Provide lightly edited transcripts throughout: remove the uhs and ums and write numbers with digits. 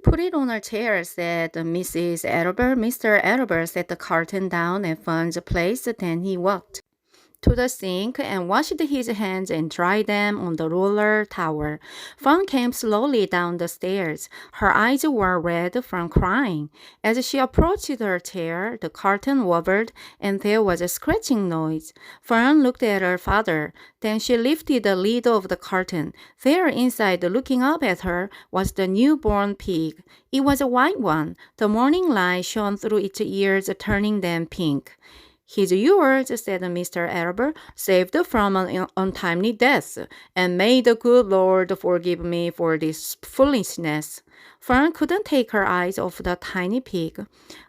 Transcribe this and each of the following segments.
Put it on a chair, said Mrs. Edinburgh. Mr. Edinburgh set the carton down at Fawn's place, then he walked to the sink and washed his hands and dried them on the roller towel. Fawn came slowly down the stairs. Her eyes were red from crying. As she approached her chair, the curtain wobbled and there was a scratching noise. Fawn looked at her father. Then she lifted the lid of the curtain. There inside, looking up at her, was the newborn pig. It was a white one. The morning light shone through its ears, turning them pink. He's yours, said Mr. Arable, saved from an untimely death, and may the good Lord forgive me for this foolishness. Fern couldn't take her eyes off the tiny pig.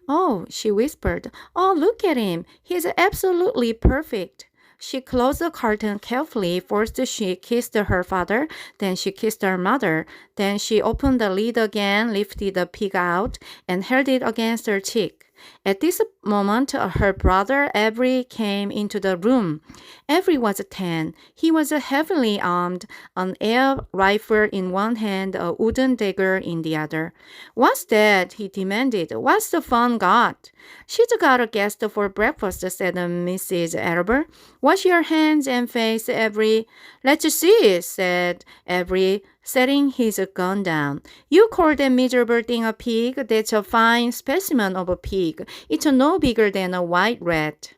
Oh, she whispered, oh, look at him. He's absolutely perfect. She closed the curtain carefully. First she kissed her father, then she kissed her mother. Then she opened the lid again, lifted the pig out, and held it against her cheek. At this moment, her brother Avery came into the room. Avery was 10. He was heavily armed, an air rifle in one hand, a wooden dagger in the other. What's that? He demanded. What's the fun got? She's got a guest for breakfast, said Mrs. Arable. Wash your hands and face, Avery. Let's see, said Avery, setting his gun down. You call that miserable thing a pig? That's a fine specimen of a pig. It's no bigger than a white rat.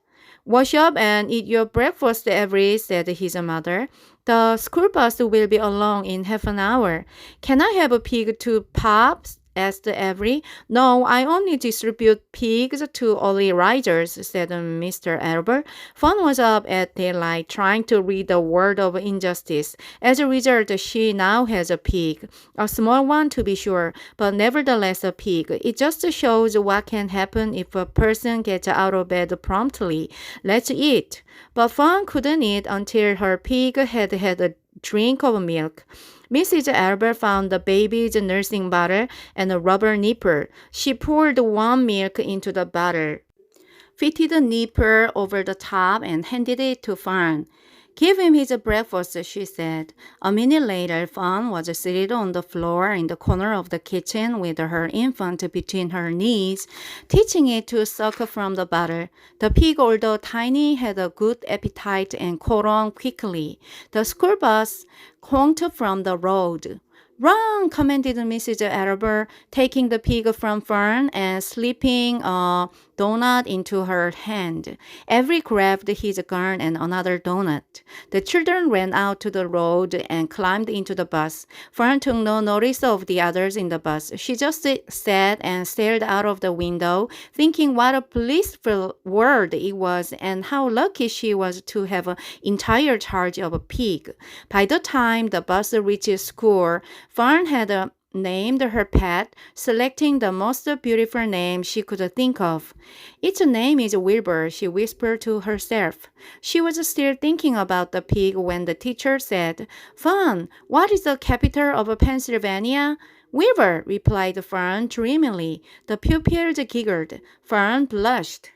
Wash up and eat your breakfast, Avery, said his mother. The school bus will be along in half an hour. Can I have a pig to Pop? Asked Avery. No, I only distribute pigs to early risers, said Mr. Albert. Fawn was up at daylight trying to read the word of injustice. As a result, she now has a pig. A small one, to be sure, but nevertheless a pig. It just shows what can happen if a person gets out of bed promptly. Let's eat. But Fawn couldn't eat until her pig had had a drink of milk. Mrs. Albert found the baby's nursing bottle and a rubber nipple. She poured warm milk into the bottle, fitted the nipple over the top, and handed it to Fawn. Give him his breakfast, she said. A minute later, Fawn was seated on the floor in the corner of the kitchen with her infant between her knees, teaching it to suck from the bottle. The pig, although tiny, had a good appetite and caught on quickly. The school bus honked from the road. Run, commanded Mrs. Arable, taking the pig from Fern and slipping a donut into her hand. Avery grabbed his gun and another donut. The children ran out to the road and climbed into the bus. Fern took no notice of the others in the bus. She just sat and stared out of the window, thinking what a blissful world it was and how lucky she was to have an entire charge of a pig. By the time the bus reached school, Fern had named her pet, selecting the most beautiful name she could think of. Its name is Wilbur, she whispered to herself. She was still thinking about the pig when the teacher said, Fern, what is the capital of Pennsylvania? Wilbur, replied Fern dreamily. The pupils giggled. Fern blushed.